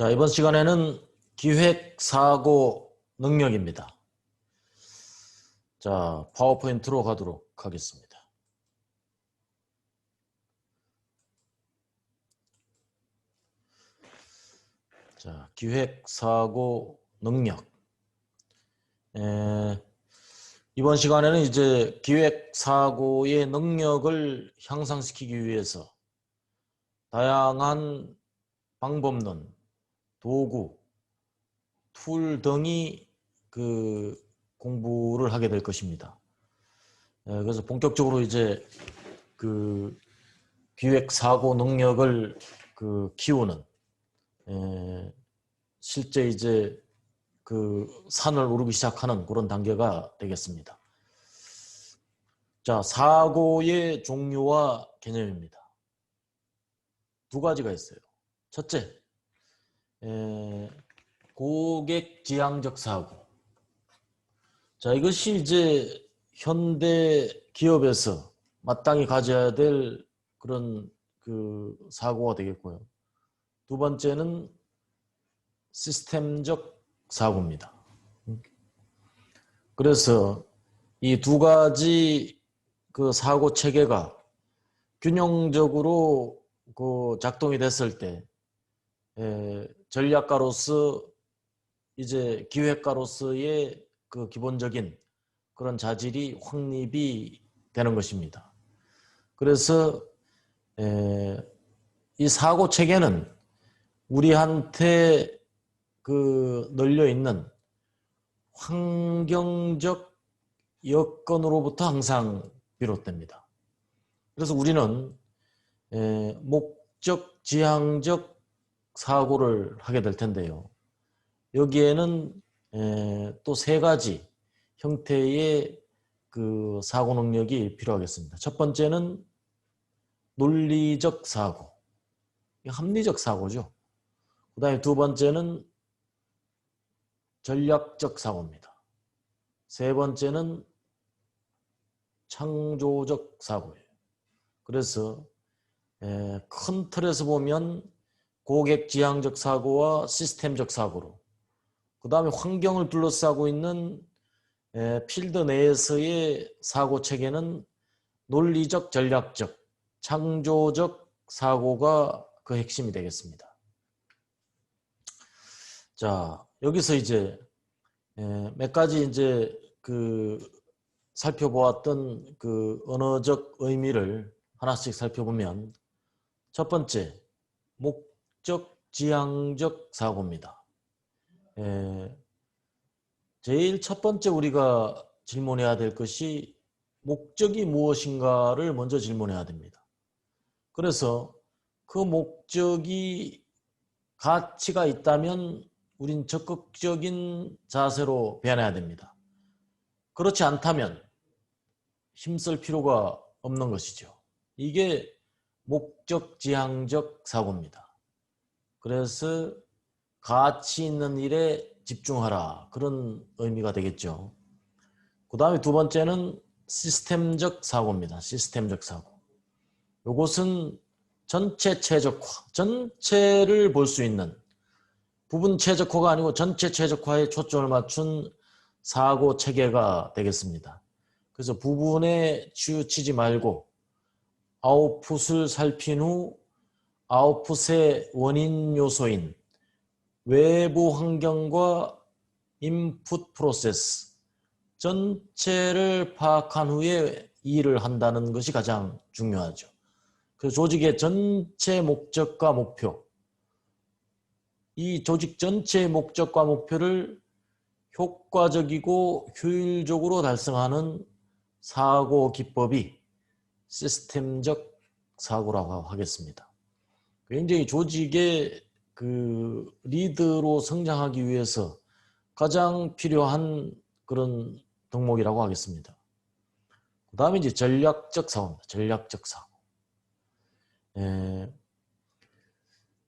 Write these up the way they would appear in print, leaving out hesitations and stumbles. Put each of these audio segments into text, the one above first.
자, 이번 시간에는 기획, 사고, 능력입니다. 자, 파워포인트로 가도록 하겠습니다. 자, 기획, 사고, 능력. 이번 시간에는 이제 기획, 사고의 능력을 향상시키기 위해서 다양한 방법론, 도구, 툴 등이 공부를 하게 될 것입니다. 그래서 본격적으로 이제 기획 사고 능력을 키우는 실제 이제 산을 오르기 시작하는 그런 단계가 되겠습니다. 자, 사고의 종류와 개념입니다. 두 가지가 있어요. 첫째, 고객지향적 사고. 자, 이것이 이제 현대 기업에서 마땅히 가져야 될 그런 사고가 되겠고요. 두 번째는 시스템적 사고입니다. 그래서 이 두 가지 사고 체계가 균형적으로 작동이 됐을 때 전략가로서 이제 기획가로서의 기본적인 그런 자질이 확립이 되는 것입니다. 그래서 이 사고 체계는 우리한테 널려 있는 환경적 여건으로부터 항상 비롯됩니다. 그래서 우리는 목적 지향적 사고를 하게 될 텐데요. 여기에는 또 세 가지 형태의 사고 능력이 필요하겠습니다. 첫 번째는 논리적 사고, 합리적 사고죠. 그 다음에 두 번째는 전략적 사고입니다. 세 번째는 창조적 사고예요. 그래서 큰 틀에서 보면 고객 지향적 사고와 시스템적 사고로, 그 다음에 환경을 둘러싸고 있는 필드 내에서의 사고 체계는 논리적, 전략적, 창조적 사고가 그 핵심이 되겠습니다. 자, 여기서 이제 몇 가지 이제 살펴보았던 언어적 의미를 하나씩 살펴보면, 첫 번째, 목적 지향적 사고입니다. 제일 첫 번째 우리가 질문해야 될 것이 목적이 무엇인가를 먼저 질문해야 됩니다. 그래서 그 목적이 가치가 있다면 우린 적극적인 자세로 변해야 됩니다. 그렇지 않다면 힘쓸 필요가 없는 것이죠. 이게 목적 지향적 사고입니다. 그래서 가치 있는 일에 집중하라, 그런 의미가 되겠죠. 그 다음에 두 번째는 시스템적 사고입니다. 시스템적 사고. 이것은 전체 최적화, 전체를 볼 수 있는, 부분 최적화가 아니고 전체 최적화에 초점을 맞춘 사고 체계가 되겠습니다. 그래서 부분에 치우치지 말고 아웃풋을 살핀 후 아웃풋의 원인 요소인 외부 환경과 인풋 프로세스 전체를 파악한 후에 일을 한다는 것이 가장 중요하죠. 그 조직의 전체 목적과 목표, 이 조직 전체의 목적과 목표를 효과적이고 효율적으로 달성하는 사고 기법이 시스템적 사고라고 하겠습니다. 굉장히 조직의 리드로 성장하기 위해서 가장 필요한 그런 덕목이라고 하겠습니다. 그 다음에 이제 전략적 사고입니다. 전략적 사고.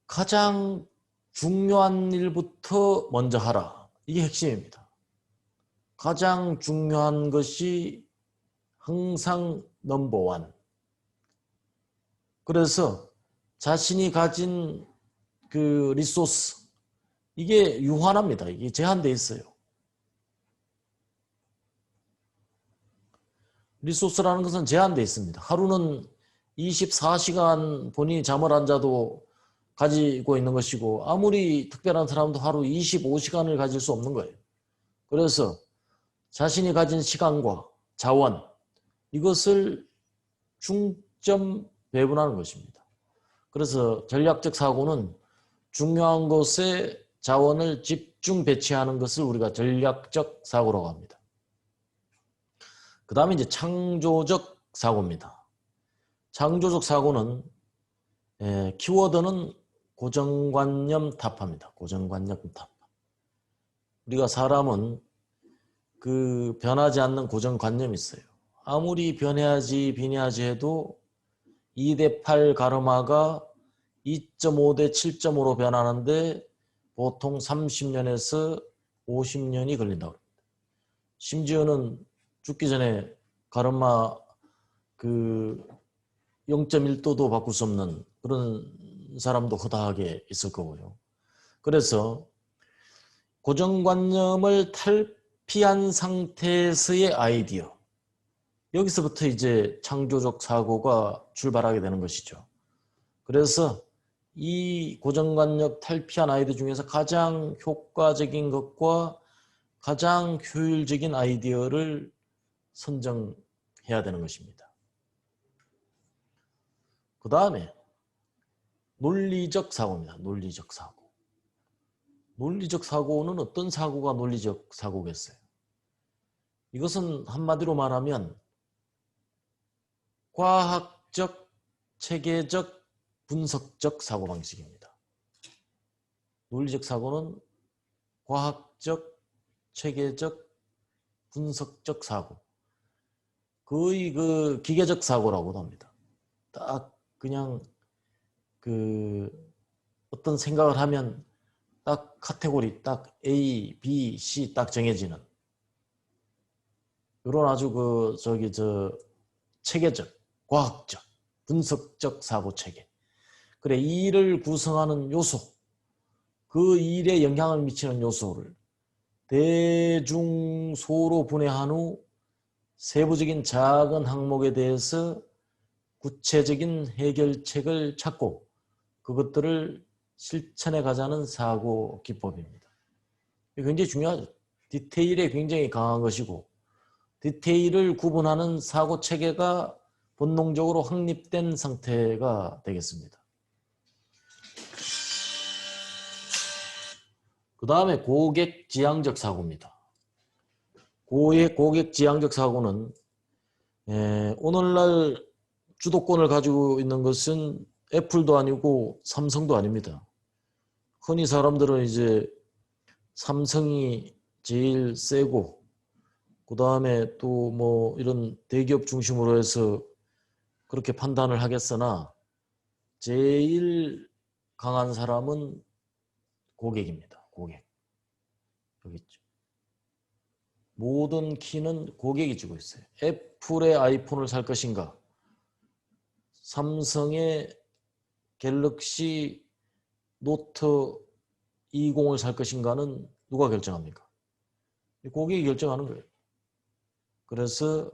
가장 중요한 일부터 먼저 하라. 이게 핵심입니다. 가장 중요한 것이 항상 넘버원. 그래서 자신이 가진 리소스, 이게 유한합니다. 이게 제한돼 있어요. 리소스라는 것은 제한돼 있습니다. 하루는 24시간 본인이 잠을 안 자도 가지고 있는 것이고 아무리 특별한 사람도 하루 25시간을 가질 수 없는 거예요. 그래서 자신이 가진 시간과 자원 이것을 중점 배분하는 것입니다. 그래서 전략적 사고는 중요한 것에 자원을 집중 배치하는 것을 우리가 전략적 사고라고 합니다. 그 다음에 이제 창조적 사고입니다. 창조적 사고는 키워드는 고정관념 타파입니다. 고정관념 타파. 우리가 사람은 그 변하지 않는 고정관념이 있어요. 아무리 변해야지 비례하지 해도 2대8 가르마가 2.5대 7.5로 변하는데 보통 30년에서 50년이 걸린다고 합니다. 심지어는 죽기 전에 가르마 그 0.1도도 바꿀 수 없는 그런 사람도 허다하게 있을 거고요. 그래서 고정관념을 탈피한 상태에서의 아이디어, 여기서부터 이제 창조적 사고가 출발하게 되는 것이죠. 그래서 이 고정관념 탈피한 아이디어 중에서 가장 효과적인 것과 가장 효율적인 아이디어를 선정해야 되는 것입니다. 그 다음에 논리적 사고입니다. 논리적 사고. 논리적 사고는 어떤 사고가 논리적 사고겠어요? 이것은 한마디로 말하면 과학적, 체계적, 분석적 사고방식입니다. 논리적 사고는 과학적, 체계적, 분석적 사고. 거의 그 기계적 사고라고도 합니다. 딱 그냥 그 어떤 생각을 하면 딱 카테고리 딱 A, B, C 딱 정해지는 이런 아주 체계적, 과학적, 분석적 사고 체계. 그래, 이 일을 구성하는 요소, 그 일에 영향을 미치는 요소를 대중소로 분해한 후 세부적인 작은 항목에 대해서 구체적인 해결책을 찾고 그것들을 실천해 가자는 사고 기법입니다. 굉장히 중요하죠. 디테일에 굉장히 강한 것이고 디테일을 구분하는 사고 체계가 본능적으로 확립된 상태가 되겠습니다. 그 다음에 고객지향적 사고입니다. 고객지향적 사고는 오늘날 주도권을 가지고 있는 것은 애플도 아니고 삼성도 아닙니다. 흔히 사람들은 이제 삼성이 제일 세고 그 다음에 또 뭐 이런 대기업 중심으로 해서 그렇게 판단을 하겠으나 제일 강한 사람은 고객입니다. 고객. 여기 있죠. 모든 키는 고객이 쥐고 있어요. 애플의 아이폰을 살 것인가? 삼성의 갤럭시 노트 20을 살 것인가는 누가 결정합니까? 고객이 결정하는 거예요. 그래서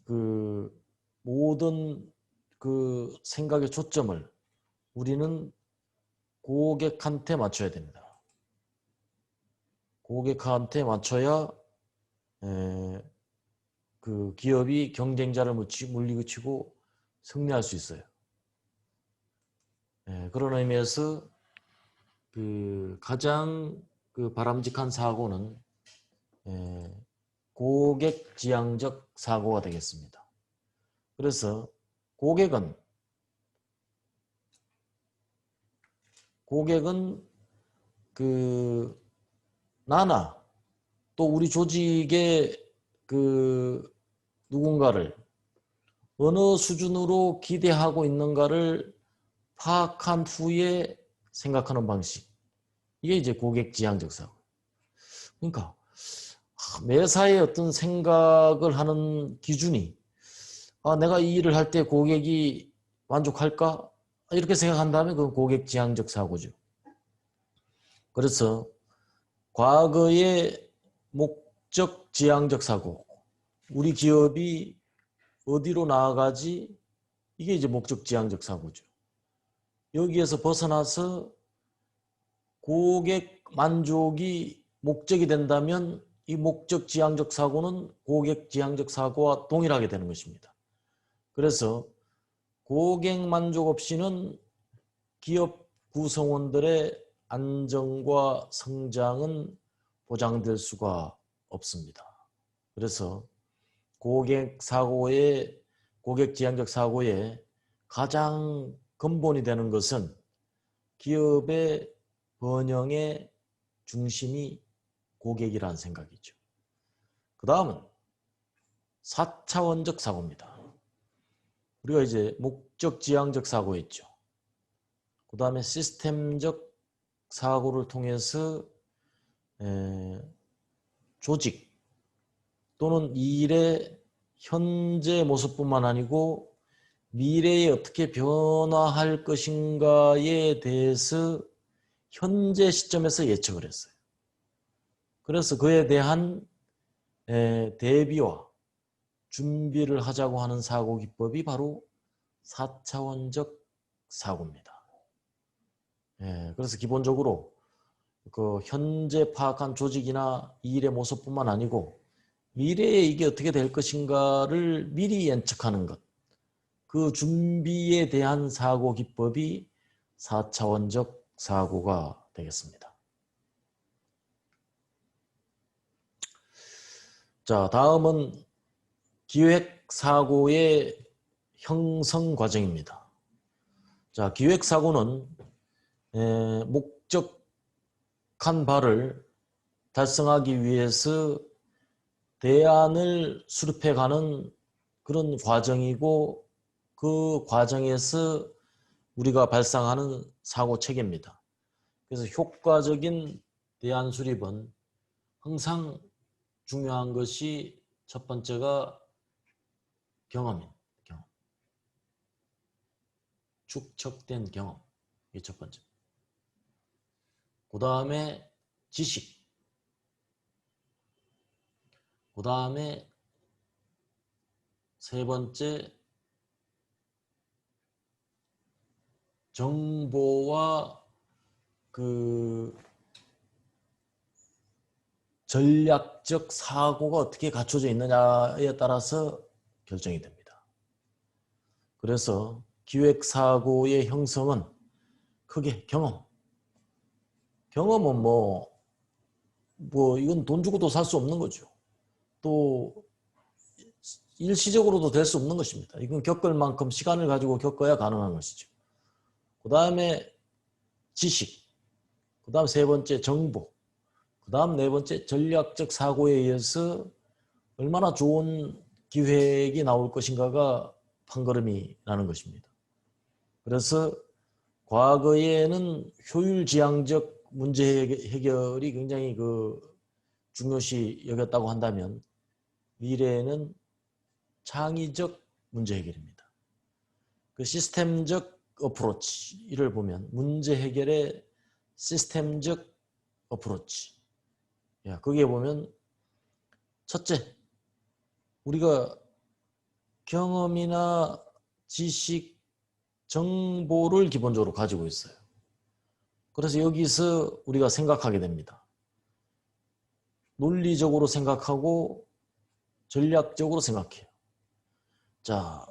그 모든 그 생각의 초점을 우리는 고객한테 맞춰야 됩니다. 고객한테 맞춰야 그 기업이 경쟁자를 물리치고 승리할 수 있어요. 그런 의미에서 그 가장 그 바람직한 사고는 고객지향적 사고가 되겠습니다. 그래서 고객은 그 나나 또 우리 조직의 그 누군가를 어느 수준으로 기대하고 있는가를 파악한 후에 생각하는 방식. 이게 이제 고객지향적 사고. 그러니까 매사에 어떤 생각을 하는 기준이 내가 이 일을 할 때 고객이 만족할까? 이렇게 생각한다면 그건 고객지향적 사고죠. 그래서 과거의 목적 지향적 사고, 우리 기업이 어디로 나아가지? 이게 이제 목적 지향적 사고죠. 여기에서 벗어나서 고객 만족이 목적이 된다면 이 목적 지향적 사고는 고객 지향적 사고와 동일하게 되는 것입니다. 그래서 고객 만족 없이는 기업 구성원들의 안정과 성장은 보장될 수가 없습니다. 그래서 고객 지향적 사고의 가장 근본이 되는 것은 기업의 번영의 중심이 고객이라는 생각이죠. 그 다음은 4차원적 사고입니다. 우리가 이제 목적 지향적 사고 있죠. 그 다음에 시스템적 사고를 통해서 조직 또는 일의 현재 모습뿐만 아니고 미래에 어떻게 변화할 것인가에 대해서 현재 시점에서 예측을 했어요. 그래서 그에 대한 대비와 준비를 하자고 하는 사고 기법이 바로 4차원적 사고입니다. 그래서 기본적으로 그 현재 파악한 조직이나 일의 모습뿐만 아니고 미래에 이게 어떻게 될 것인가를 미리 예측하는 것, 그 준비에 대한 사고 기법이 4차원적 사고가 되겠습니다. 자, 다음은 기획사고의 형성 과정입니다. 자, 기획사고는 목적한 바를 달성하기 위해서 대안을 수립해가는 그런 과정이고 그 과정에서 우리가 발생하는 사고 체계입니다. 그래서 효과적인 대안 수립은 항상 중요한 것이 첫 번째가 경험입니다. 경험. 축적된 경험. 이게 첫 번째. 그 다음에 지식. 그 다음에 세 번째 정보와 그 전략적 사고가 어떻게 갖춰져 있느냐에 따라서 결정이 됩니다. 그래서 기획사고의 형성은 크게 경험은 뭐 이건 돈 주고도 살 수 없는 거죠. 또 일시적으로도 될 수 없는 것입니다. 이건 겪을 만큼 시간을 가지고 겪어야 가능한 것이죠. 그 다음에 지식, 그 다음 세 번째 정보, 그 다음 네 번째 전략적 사고에 의해서 얼마나 좋은 기획이 나올 것인가가 판걸음이 나는 것입니다. 그래서 과거에는 효율지향적 문제 해결이 굉장히 중요시 여겼다고 한다면 미래에는 창의적 문제 해결입니다. 그 시스템적 어프로치를 보면 문제 해결의 시스템적 어프로치. 거기에 보면 첫째, 우리가 경험이나 지식, 정보를 기본적으로 가지고 있어요. 그래서 여기서 우리가 생각하게 됩니다. 논리적으로 생각하고 전략적으로 생각해요. 자,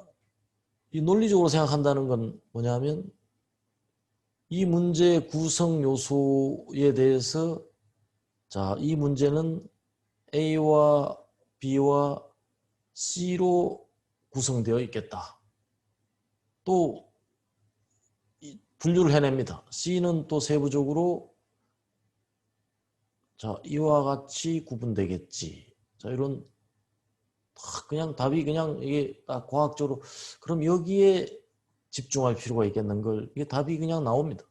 이 논리적으로 생각한다는 건 뭐냐면 이 문제의 구성 요소에 대해서 자, 이 문제는 A와 B와 C로 구성되어 있겠다. 또 분류를 해냅니다. C는 또 세부적으로 자, 이와 같이 구분되겠지. 자, 이런 그냥 답이 그냥 이게 딱 과학적으로 그럼 여기에 집중할 필요가 있겠는 걸 이게 답이 그냥 나옵니다.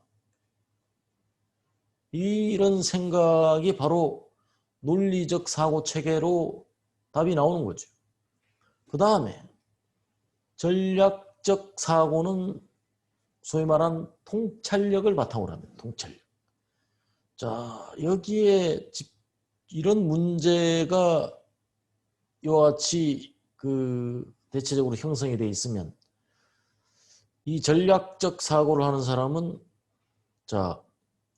이런 생각이 바로 논리적 사고 체계로 답이 나오는 거죠. 그 다음에 전략적 사고는 소위 말하는 통찰력을 바탕으로 합니다. 통찰력. 자, 여기에 이런 문제가 이와 같이 대체적으로 형성이 되어 있으면 이 전략적 사고를 하는 사람은 자,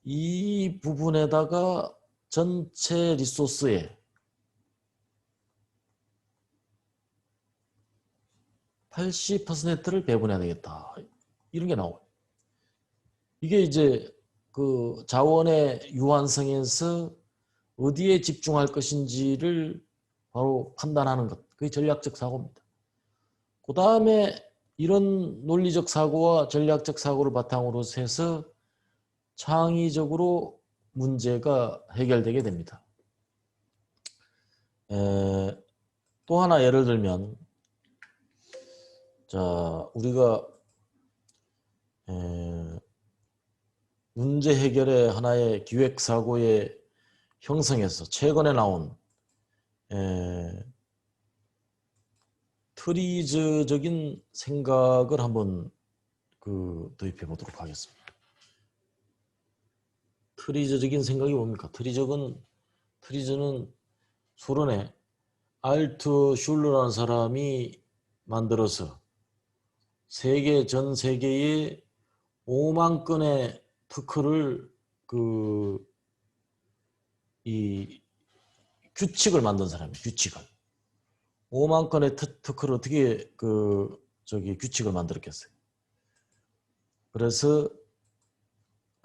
이 부분에다가 전체 리소스의 80%를 배분해야 되겠다. 이런 게 나와요. 이게 이제 그 자원의 유한성에서 어디에 집중할 것인지를 바로 판단하는 것. 그게 전략적 사고입니다. 그 다음에 이런 논리적 사고와 전략적 사고를 바탕으로 해서 창의적으로 문제가 해결되게 됩니다. 또 하나 예를 들면, 자, 우리가 문제 해결의 하나의 기획 사고의 형성에서 최근에 나온 트리즈적인 생각을 한번 도입해 보도록 하겠습니다. 트리즈적인 생각이 뭡니까? 트리즈는 소련의 알트 슐러라는 사람이 만들어서 전 세계에 5만 건의 특허를 이 규칙을 만든 사람이에요. 규칙을. 5만 건의 특허를 어떻게 규칙을 만들었겠어요. 그래서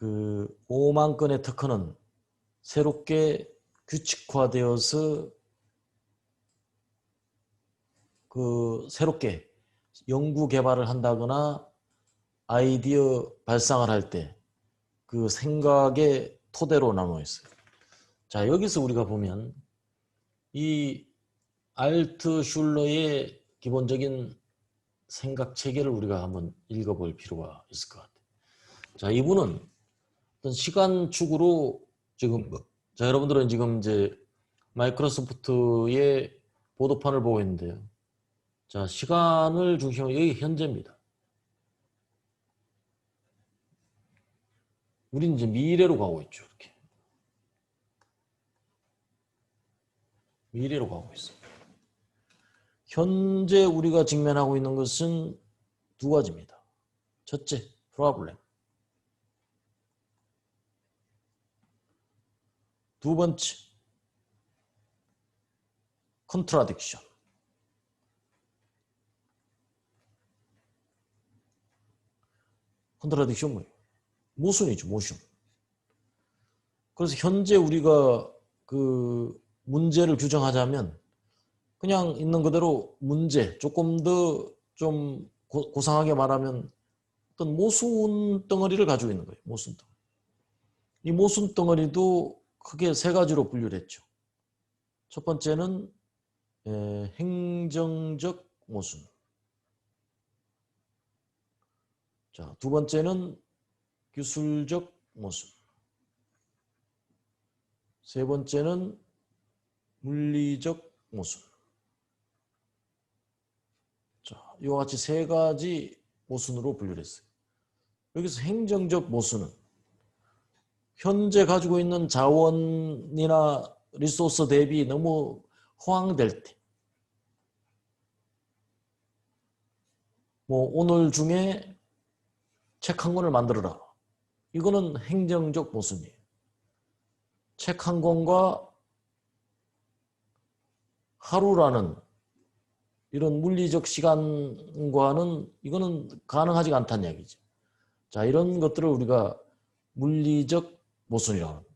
5만 건의 특허는 새롭게 규칙화되어서 새롭게 연구 개발을 한다거나 아이디어 발상을 할 때 그 생각의 토대로 나누어 있어요. 자, 여기서 우리가 보면 이 알트 슐러의 기본적인 생각 체계를 우리가 한번 읽어볼 필요가 있을 것 같아요. 자, 이분은 어떤 시간축으로 지금 자, 여러분들은 지금 이제 마이크로소프트의 보도판을 보고 있는데요. 자, 시간을 중심으로 여기 현재입니다. 우리는 이제 미래로 가고 있죠. 이렇게. 미래로 가고 있습니다. 현재 우리가 직면하고 있는 것은 두 가지입니다. 첫째, 프로블렘. 두 번째, 컨트라딕션. 컨트라딕션 뭐예요? 모순이죠, 모순. 그래서 현재 우리가 문제를 규정하자면 그냥 있는 그대로 문제, 조금 더 좀 고상하게 말하면 어떤 모순 덩어리를 가지고 있는 거예요. 모순 덩어리. 이 모순 덩어리도 크게 세 가지로 분류를 했죠. 첫 번째는 행정적 모순. 자, 두 번째는 기술적 모순. 세 번째는 물리적 모순. 자, 이와 같이 세 가지 모순으로 분류를 했어요. 여기서 행정적 모순은 현재 가지고 있는 자원이나 리소스 대비 너무 허황될 때, 뭐 오늘 중에 책 한 권을 만들어라. 이거는 행정적 모순이에요. 책 한 권과 하루라는 이런 물리적 시간과는 이거는 가능하지 않다는 얘기죠. 자, 이런 것들을 우리가 물리적 모순이라고 합니다.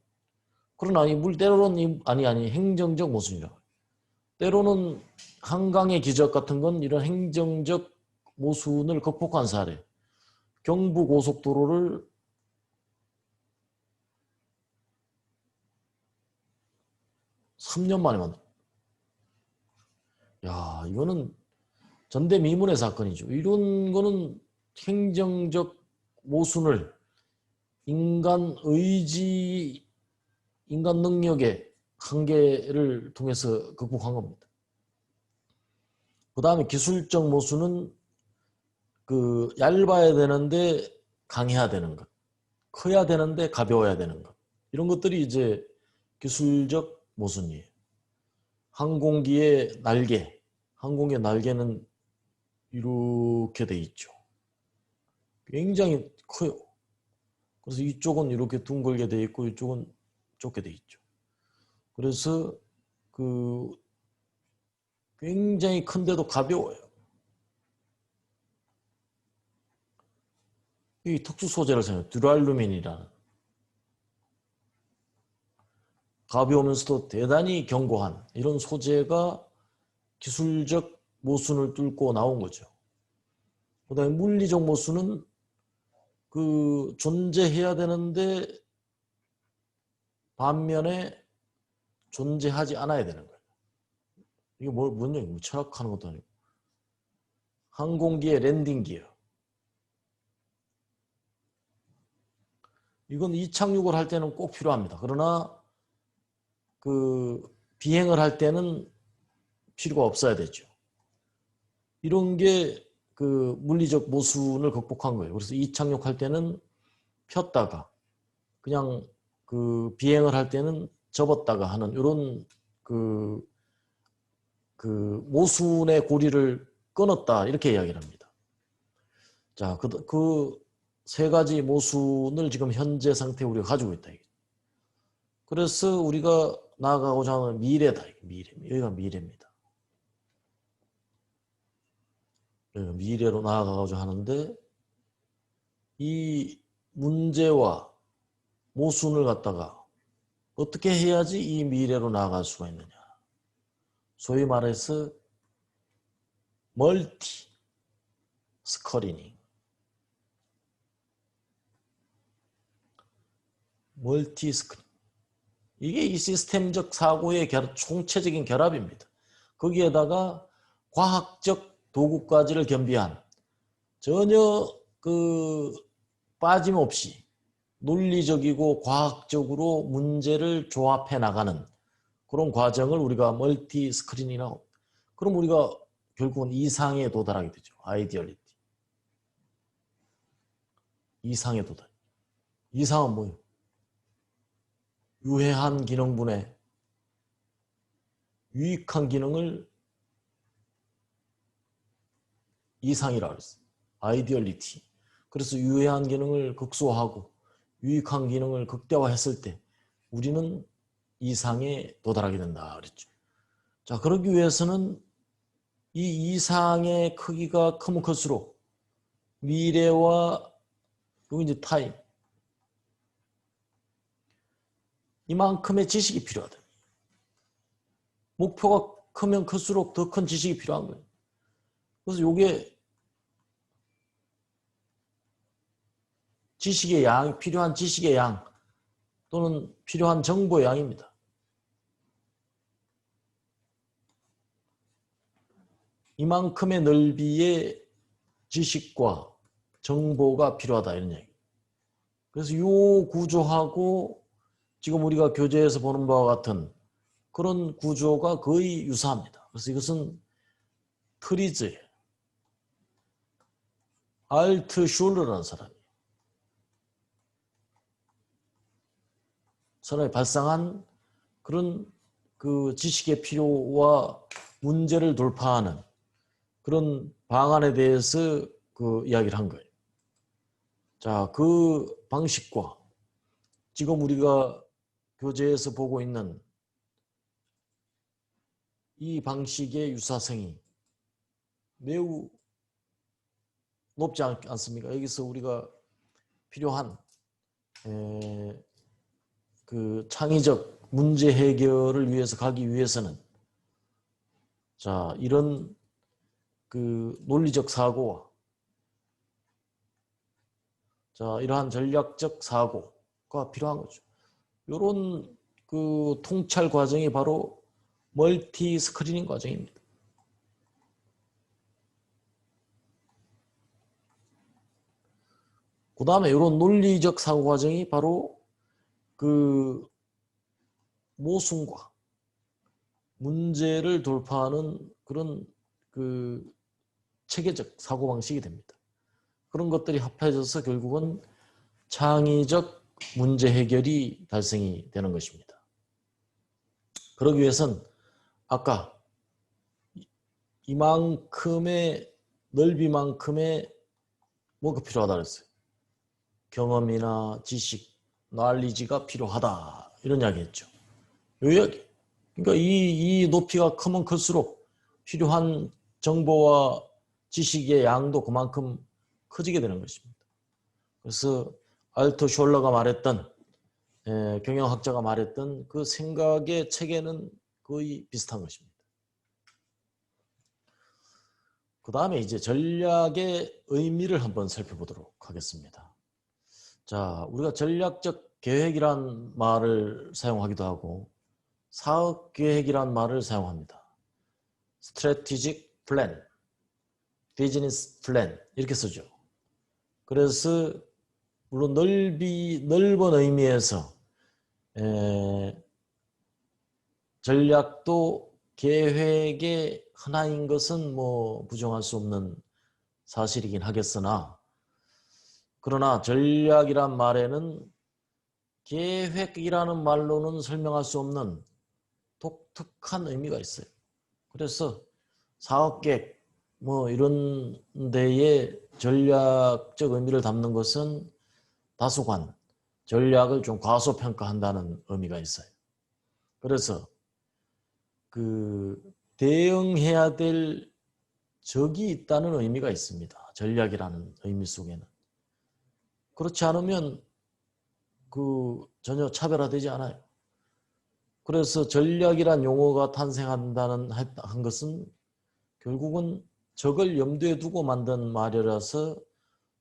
그러나 때로는 행정적 모순이라고 합니다. 때로는 한강의 기적 같은 건 이런 행정적 모순을 극복한 사례. 경부고속도로를 3년 만에 만들어. 야, 이거는 전대미문의 사건이죠. 이런 거는 행정적 모순을 인간 의지, 인간 능력의 한계를 통해서 극복한 겁니다. 그 다음에 기술적 모순은 얇아야 되는데 강해야 되는 것, 커야 되는데 가벼워야 되는 것, 이런 것들이 이제 기술적 모순이에요. 항공기의 날개, 항공기의 날개는 이렇게 돼 있죠. 굉장히 커요. 그래서 이쪽은 이렇게 둥글게 돼 있고 이쪽은 좁게 돼 있죠. 그래서 그 굉장히 큰데도 가벼워요. 이 특수 소재를 사용해요. 듀랄루민이라는 가벼우면서도 대단히 견고한 이런 소재가 기술적 모순을 뚫고 나온 거죠. 그다음에 물리적 모순은 그 존재해야 되는데 반면에 존재하지 않아야 되는 거예요. 이게 뭔 얘기예요? 철학하는 것도 아니고. 항공기의 랜딩 기어. 이건 이착륙을 할 때는 꼭 필요합니다. 그러나 그 비행을 할 때는 필요가 없어야 되죠. 이런 게 그 물리적 모순을 극복한 거예요. 그래서 이착륙할 때는 폈다가 그냥 그 비행을 할 때는 접었다가 하는 이런 그 모순의 고리를 끊었다 이렇게 이야기를 합니다. 자, 그 세 가지 모순을 지금 현재 상태에 우리가 가지고 있다. 그래서 우리가 나아가고자 하는 미래다. 미래. 여기가 미래입니다. 여기가 미래로 나아가고자 하는데 이 문제와 모순을 갖다가 어떻게 해야지 이 미래로 나아갈 수가 있느냐. 소위 말해서 멀티 스커리닝. 멀티 스크린. 이게 이 시스템적 사고의 총체적인 결합입니다. 거기에다가 과학적 도구까지를 겸비한 전혀 그 빠짐없이 논리적이고 과학적으로 문제를 조합해 나가는 그런 과정을 우리가 멀티 스크린이라고. 그럼 우리가 결국은 이상에 도달하게 되죠. 아이디얼리티. 이상에 도달. 이상은 뭐예요? 유해한 기능분에 유익한 기능을 이상이라고 했어요. 아이디얼리티. 그래서 유해한 기능을 극소화하고 유익한 기능을 극대화했을 때 우리는 이상에 도달하게 된다 그랬죠. 자, 그러기 위해서는 이 이상의 크기가 크면 클수록 미래와 그리고 이제 타임 이만큼의 지식이 필요하다. 목표가 크면 클수록 더 큰 지식이 필요한 거예요. 그래서 이게 지식의 양, 필요한 지식의 양 또는 필요한 정보의 양입니다. 이만큼의 넓이의 지식과 정보가 필요하다 이런 얘기. 그래서 이 구조하고 지금 우리가 교재에서 보는 바와 같은 그런 구조가 거의 유사합니다. 그래서 이것은 트리즈예요. 알트슐러라는 사람이 발상한 그런 그 지식의 필요와 문제를 돌파하는 그런 방안에 대해서 그 이야기를 한 거예요. 자, 그 방식과 지금 우리가 교재에서 보고 있는 이 방식의 유사성이 매우 높지 않습니까? 여기서 우리가 필요한 그 창의적 문제 해결을 위해서 가기 위해서는 자, 이런 그 논리적 사고와 자, 이러한 전략적 사고가 필요한 거죠. 이런 그 통찰 과정이 바로 멀티 스크리닝 과정입니다. 그 다음에 이런 논리적 사고 과정이 바로 그 모순과 문제를 돌파하는 그런 그 체계적 사고방식이 됩니다. 그런 것들이 합해져서 결국은 창의적 문제 해결이 달성이 되는 것입니다. 그러기 위해선 아까 이만큼의 넓이만큼의 뭐가 필요하다 그랬어요. 경험이나 지식, knowledge가 필요하다 이런 이야기 했죠. 요 이야기. 그러니까 이 높이가 크면 클수록 필요한 정보와 지식의 양도 그만큼 커지게 되는 것입니다. 그래서 알터 숄러가 말했던 경영학자가 말했던 그 생각의 체계는 거의 비슷한 것입니다. 그 다음에 이제 전략의 의미를 한번 살펴보도록 하겠습니다. 자, 우리가 전략적 계획이란 말을 사용하기도 하고 사업 계획이란 말을 사용합니다. strategic plan, business plan 이렇게 쓰죠. 그래서 물론 넓은 의미에서 전략도 계획의 하나인 것은 뭐 부정할 수 없는 사실이긴 하겠으나 그러나 전략이란 말에는 계획이라는 말로는 설명할 수 없는 독특한 의미가 있어요. 그래서 사업계획 뭐 이런 데에 전략적 의미를 담는 것은 다소간 전략을 좀 과소평가한다는 의미가 있어요. 그래서 그 대응해야 될 적이 있다는 의미가 있습니다. 전략이라는 의미 속에는. 그렇지 않으면 전혀 차별화되지 않아요. 그래서 전략이란 용어가 탄생한다는 한 것은 결국은 적을 염두에 두고 만든 말이라서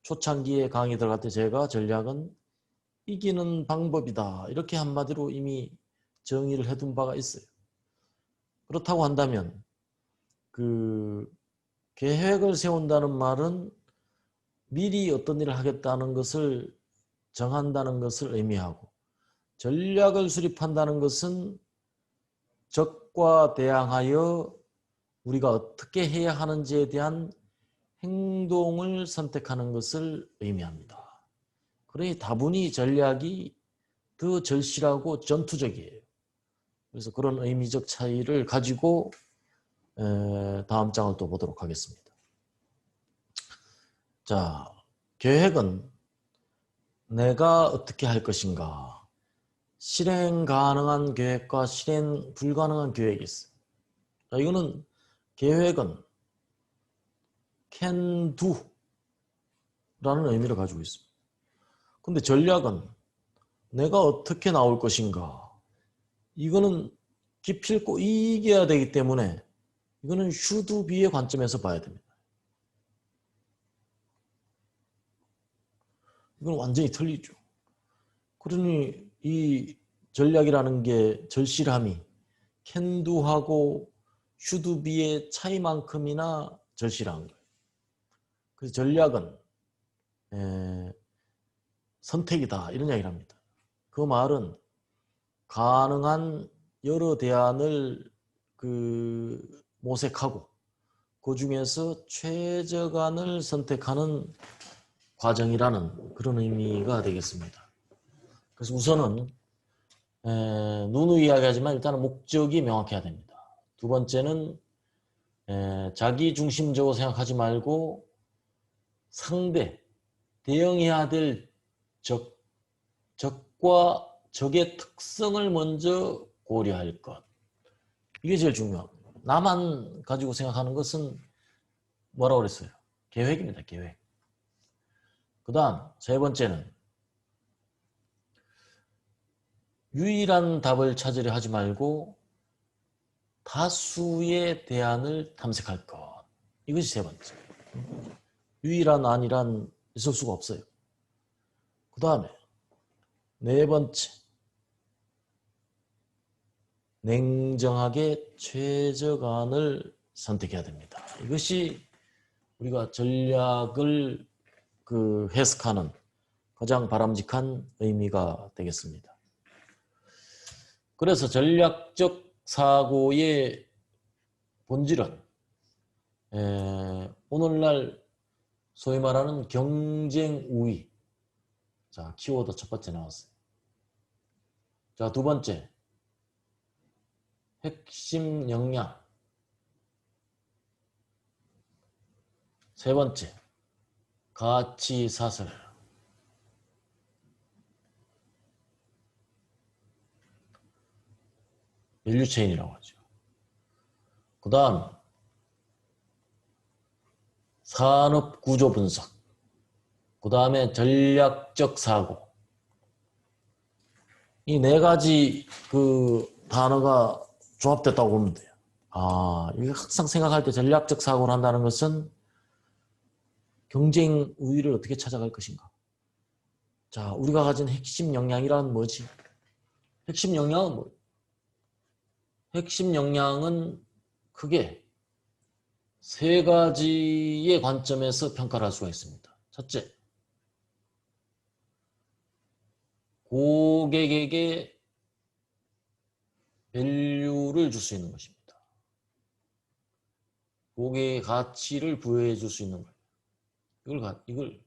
초창기에 강의 들어갈 때 제가 전략은 이기는 방법이다 이렇게 한마디로 이미 정의를 해둔 바가 있어요. 그렇다고 한다면 그 계획을 세운다는 말은 미리 어떤 일을 하겠다는 것을 정한다는 것을 의미하고 전략을 수립한다는 것은 적과 대항하여 우리가 어떻게 해야 하는지에 대한 행동을 선택하는 것을 의미합니다. 그러니 다분히 전략이 더 절실하고 전투적이에요. 그래서 그런 의미적 차이를 가지고 다음 장을 또 보도록 하겠습니다. 자, 계획은 내가 어떻게 할 것인가 실행 가능한 계획과 실행 불가능한 계획이 있어요. 자, 이거는 계획은 can do 라는 의미를 가지고 있습니다. 근데 전략은 내가 어떻게 나올 것인가 이거는 기필코 이겨야 되기 때문에 이거는 should be의 관점에서 봐야 됩니다. 이건 완전히 틀리죠. 그러니 이 전략이라는 게 절실함이 can do하고 should be의 차이만큼이나 절실한 거예요. 그래서 전략은 선택이다 이런 이야기를 합니다. 그 말은 가능한 여러 대안을 모색하고 그 중에서 최적안을 선택하는 과정이라는 그런 의미가 되겠습니다. 그래서 우선은 누누이 이야기하지만 일단은 목적이 명확해야 됩니다. 두 번째는 자기 중심적으로 생각하지 말고 상대, 대응해야 될 적과 적의 특성을 먼저 고려할 것. 이게 제일 중요하고 나만 가지고 생각하는 것은 뭐라고 그랬어요? 계획입니다. 계획. 그 다음 세 번째는 유일한 답을 찾으려 하지 말고 다수의 대안을 탐색할 것. 이것이 세 번째. 유일한 안이란 있을 수가 없어요. 그 다음에 네 번째. 냉정하게 최적안을 선택해야 됩니다. 이것이 우리가 전략을 해석하는 가장 바람직한 의미가 되겠습니다. 그래서 전략적 사고의 본질은 오늘날 소위 말하는 경쟁 우위, 자, 키워드 첫 번째 나왔어요. 자, 두 번째. 핵심 역량. 세 번째. 가치 사슬. 밸류 체인이라고 하죠. 그 다음 산업 구조 분석. 그 다음에 전략적 사고. 이 네 가지 그 단어가 조합됐다고 보면 돼요. 아, 이게 항상 생각할 때 전략적 사고를 한다는 것은 경쟁 우위를 어떻게 찾아갈 것인가. 자, 우리가 가진 핵심 역량이란 뭐지? 핵심 역량은 뭐예요? 핵심 역량은 크게 세 가지의 관점에서 평가를 할 수가 있습니다. 첫째, 고객에게 밸류를 줄 수 있는 것입니다. 고객의 가치를 부여해 줄 수 있는 거예요. 이걸.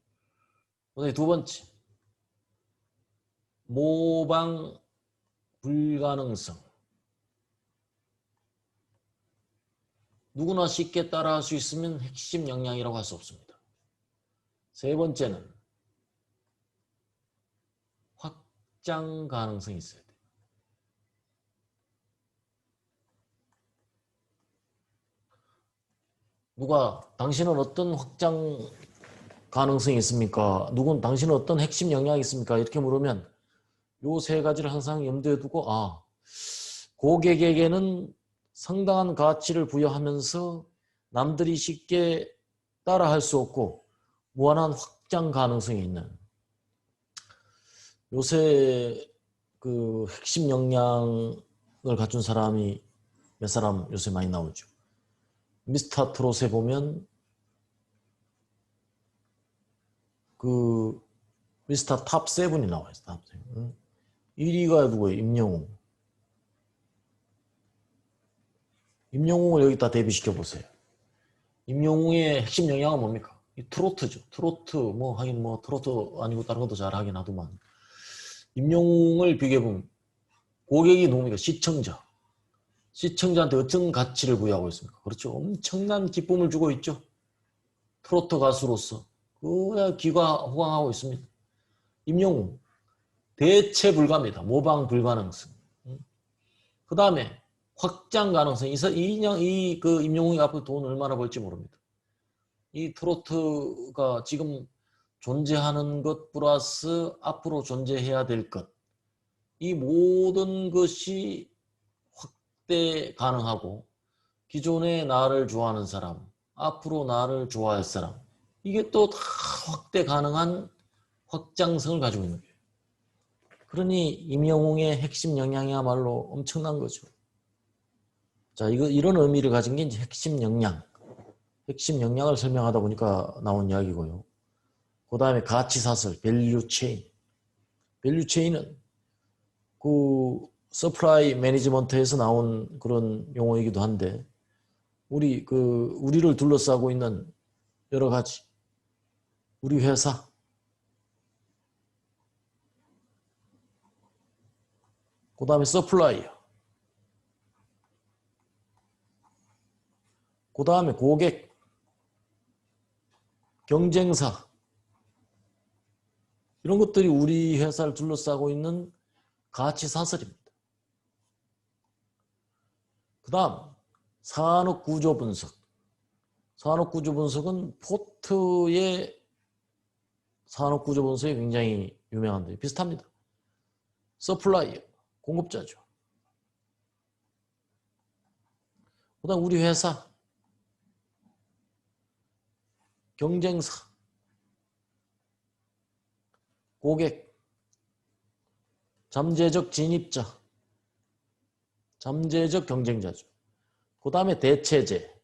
두 번째, 모방 불가능성. 누구나 쉽게 따라할 수 있으면 핵심 역량이라고 할 수 없습니다. 세 번째는 확장 가능성이 있어야 돼요. 당신은 어떤 확장 가능성이 있습니까? 당신은 어떤 핵심 역량이 있습니까? 이렇게 물으면 요 세 가지를 항상 염두에 두고, 고객에게는 상당한 가치를 부여하면서 남들이 쉽게 따라할 수 없고 무한한 확장 가능성이 있는 요새 그 핵심 역량을 갖춘 사람이 몇 사람 요새 많이 나오죠. 미스터 트롯에 보면 그 미스터 탑 7이 나와요. 탑 7. 1위가 누구예요? 임영웅. 임영웅을 여기다 대비시켜 보세요. 임영웅의 핵심 역량은 뭡니까? 이 트로트죠. 트로트 하긴 트로트 아니고 다른 것도 잘 하긴 하더만. 임영웅을 비교해보면 고객이 누굽니까? 시청자. 시청자한테 어떤 가치를 부여하고 있습니까? 그렇죠. 엄청난 기쁨을 주고 있죠. 트로트 가수로서 그냥 기가 호강하고 있습니다. 임영웅 대체 불가입니다. 모방 불가능성. 그 다음에 확장 가능성. 그 임영웅이 앞으로 돈 얼마나 벌지 모릅니다. 이 트로트가 지금 존재하는 것 플러스 앞으로 존재해야 될 것. 이 모든 것이 확대 가능하고 기존에 나를 좋아하는 사람, 앞으로 나를 좋아할 사람. 이게 또 다 확대 가능한 확장성을 가지고 있는 거예요. 그러니 임영웅의 핵심 역량이야말로 엄청난 거죠. 자, 이런 의미를 가진 게 이제 핵심 역량. 핵심 역량을 설명하다 보니까 나온 이야기고요. 그 다음에 가치 사슬, 밸류 체인. 밸류 체인은 그 서플라이 매니지먼트에서 나온 그런 용어이기도 한데 우리를 둘러싸고 있는 여러 가지 우리 회사 그 다음에 서플라이어 그 다음에 고객 경쟁사 이런 것들이 우리 회사를 둘러싸고 있는 가치 사슬입니다. 그 다음 산업구조 분석. 산업구조 분석은 포트의 산업구조 분석이 굉장히 유명한데 비슷합니다. 서플라이어, 공급자죠. 그 다음 우리 회사, 경쟁사, 고객, 잠재적 진입자, 잠재적 경쟁자죠. 그 다음에 대체제.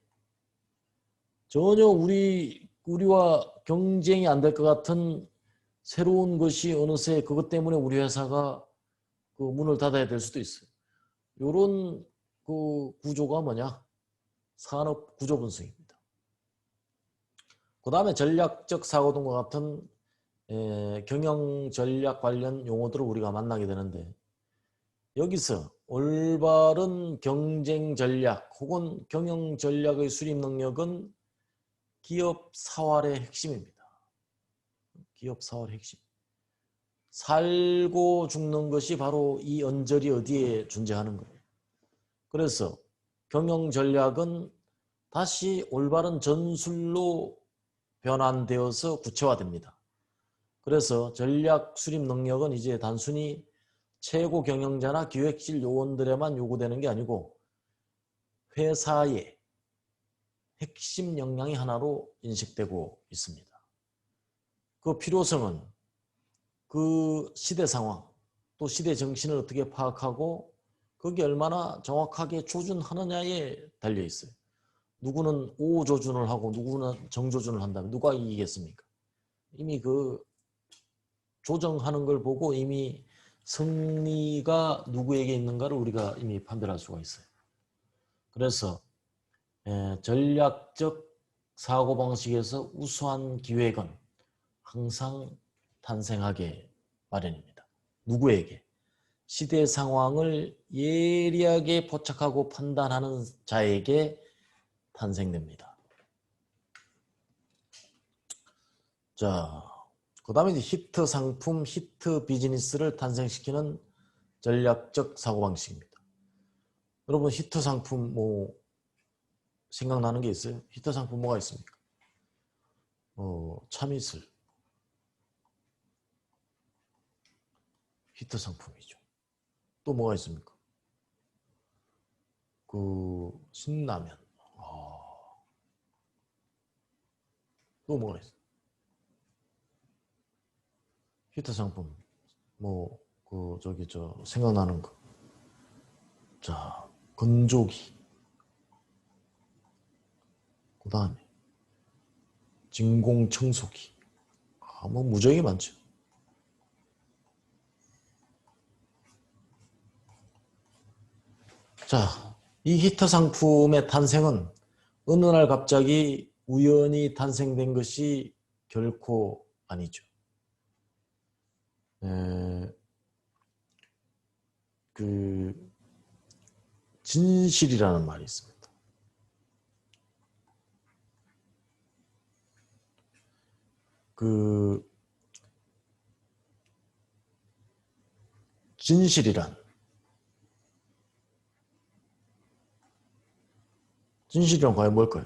전혀 우리와 경쟁이 안 될 것 같은 새로운 것이 어느새 그것 때문에 우리 회사가 그 문을 닫아야 될 수도 있어요. 이런 그 구조가 뭐냐? 산업 구조 분석입니다. 그 다음에 전략적 사고등과 같은 경영 전략 관련 용어들을 우리가 만나게 되는데, 여기서 올바른 경쟁 전략 혹은 경영 전략의 수립 능력은 기업 사활의 핵심입니다. 기업 사활의 핵심. 살고 죽는 것이 바로 이 언저리 어디에 존재하는 거예요. 그래서 경영 전략은 다시 올바른 전술로 변환되어서 구체화됩니다. 그래서 전략 수립 능력은 이제 단순히 최고 경영자나 기획실 요원들에만 요구되는 게 아니고 회사의 핵심 역량이 하나로 인식되고 있습니다. 그 필요성은 그 시대 상황, 또 시대 정신을 어떻게 파악하고 거기에 얼마나 정확하게 조준하느냐에 달려 있어요. 누구는 오조준을 하고 누구는 정조준을 한다면 누가 이기겠습니까? 이미 그 조정하는 걸 보고 이미 승리가 누구에게 있는가를 우리가 이미 판별할 수가 있어요. 그래서 전략적 사고방식에서 우수한 기획은 항상 탄생하게 마련입니다. 누구에게? 시대 상황을 예리하게 포착하고 판단하는 자에게 탄생됩니다. 자, 그 다음에 이제 히트 상품, 히트 비즈니스를 탄생시키는 전략적 사고방식입니다. 여러분, 히트 상품 뭐 생각나는 게 있어요? 히트 상품 뭐가 있습니까? 참이슬. 히트 상품이죠. 또 뭐가 있습니까? 신라면. 또 뭐가 있어요? 히트 상품. 생각나는 거. 자, 건조기. 그 다음에 진공청소기. 무지하게 많죠. 자, 이 히트 상품의 탄생은 어느 날 갑자기 우연히 탄생된 것이 결코 아니죠. 진실이라는 말이 있습니다. 진실이란 과연 뭘까요?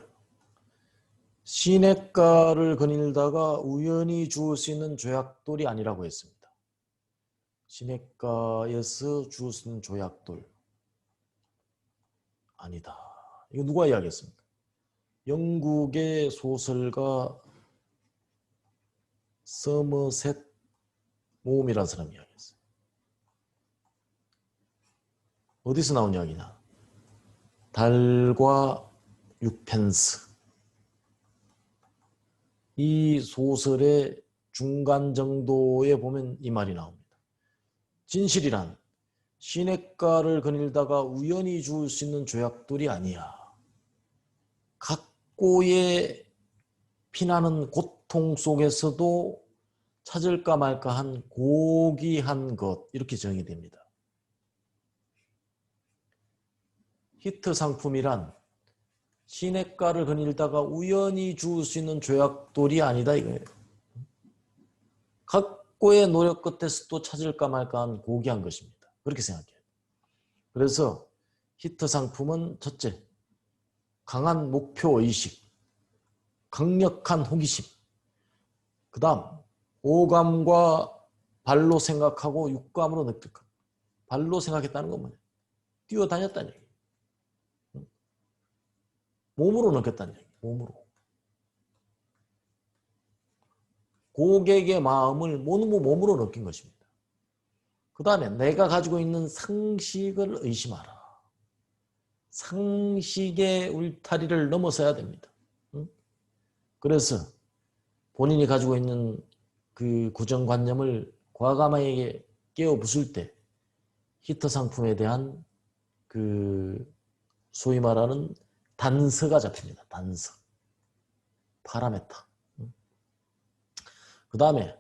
시냇가를 거닐다가 우연히 주울 수 있는 조약돌이 아니라고 했습니다. 시냇가에서 주울 수 있는 조약돌 아니다. 이거 누가 이야기했습니까? 영국의 소설가 서머셋 모음이라는 사람이 이야기했어요. 어디서 나온 이야기냐? 달과 6펜스. 이 소설의 중간 정도에 보면 이 말이 나옵니다. 진실이란 시냇가를 거닐다가 우연히 주울 수 있는 조약돌이 아니야. 각고의 피나는 고통 속에서도 찾을까 말까 한 고귀한 것, 이렇게 정의됩니다. 히트 상품이란 시냇가를 거닐다가 우연히 주울 수 있는 조약돌이 아니다 이거예요. 각고의 노력 끝에서도 찾을까 말까 한 고귀한 것입니다. 그렇게 생각해요. 그래서 히트 상품은 첫째, 강한 목표의식, 강력한 호기심, 그 다음 오감과 발로 생각하고 육감으로 납득함. 발로 생각했다는 건 뭐냐? 뛰어다녔다는 얘기. 몸으로 느꼈다는 얘기. 몸으로. 고객의 마음을 몸으로 느낀 것입니다. 그 다음에 내가 가지고 있는 상식을 의심하라. 상식의 울타리를 넘어서야 됩니다. 그래서 본인이 가지고 있는 그 고정관념을 과감하게 깨어 부술 때 히트 상품에 대한 소위 말하는 단서가 잡힙니다. 단서. 파라메타. 그 다음에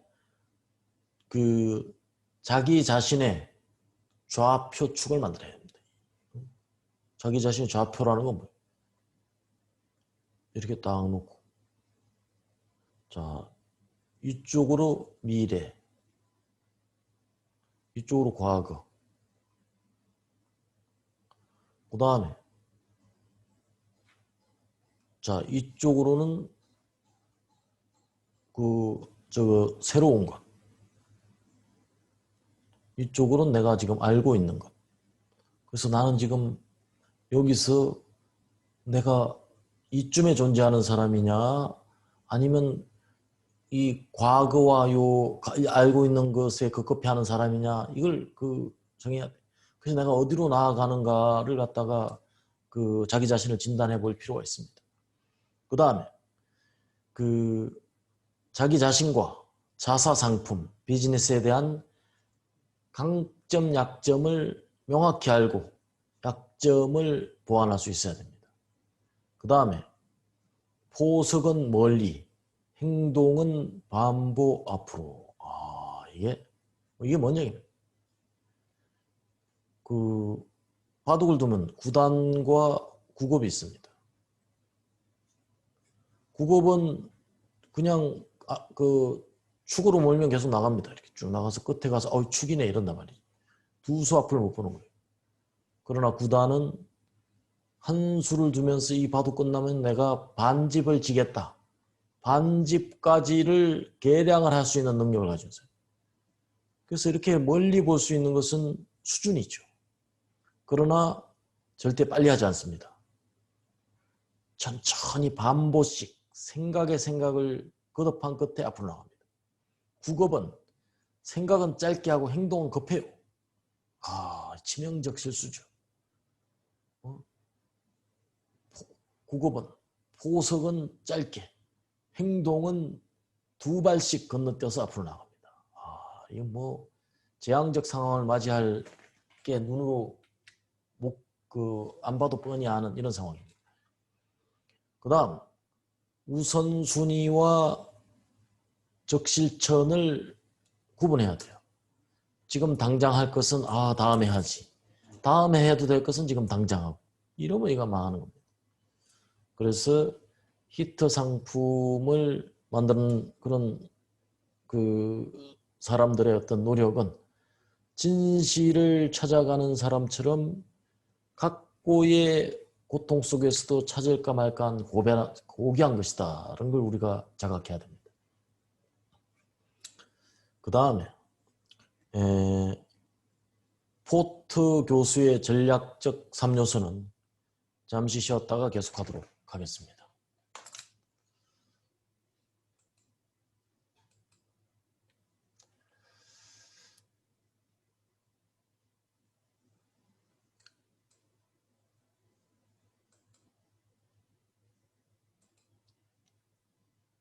그 자기 자신의 좌표축을 만들어야 됩니다. 자기 자신의 좌표라는 건 뭐예요? 이렇게 딱 놓고, 자, 이쪽으로 미래, 이쪽으로 과거, 그 다음에 자, 이쪽으로는 새로운 것, 이쪽으로는 내가 지금 알고 있는 것. 그래서 나는 지금 여기서 내가 이쯤에 존재하는 사람이냐, 아니면 이 과거와 알고 있는 것에 급급해하는 사람이냐, 이걸 정해야 돼. 그래서 내가 어디로 나아가는가를 갖다가 자기 자신을 진단해 볼 필요가 있습니다. 그 다음에 자기 자신과 자사 상품, 비즈니스에 대한 강점, 약점을 명확히 알고 약점을 보완할 수 있어야 됩니다. 그 다음에 포석은 멀리, 행동은 반복 앞으로. 이게 뭔 얘기입니까? 바둑을 두면 구단과 구급이 있습니다. 구급은 그냥 축으로 몰면 계속 나갑니다. 이렇게 쭉 나가서 끝에 가서 축이네 이런단 말이죠. 두 수 앞을 못 보는 거예요. 그러나 구단은 한 수를 두면서 이 바둑 끝나면 내가 반집을 지겠다. 반집까지를 계량을 할 수 있는 능력을 가지고 있어요. 그래서 이렇게 멀리 볼 수 있는 것은 수준이죠. 그러나 절대 빨리 하지 않습니다. 천천히 반보씩 생각의 생각을 거듭한 끝에 앞으로 나갑니다. 구급은 생각은 짧게 하고 행동은 급해요. 치명적 실수죠. 구급은 포석은 짧게, 행동은 두 발씩 건너뛰어서 앞으로 나갑니다. 이거 재앙적 상황을 맞이할 게 눈으로 안 봐도 뻔히 아는 이런 상황입니다. 그 다음, 우선순위와 적실천을 구분해야 돼요. 지금 당장 할 것은 다음에 하지. 다음에 해도 될 것은 지금 당장 하고. 이러면 이거 망하는 겁니다. 그래서 히트 상품을 만드는 그런 사람들의 어떤 노력은 진실을 찾아가는 사람처럼 각고의 고통 속에서도 찾을까 말까한 고귀한 것이다. 라는 걸 우리가 자각해야 됩니다. 그 다음에 포트 교수의 전략적 3요소는 잠시 쉬었다가 계속하도록 하겠습니다.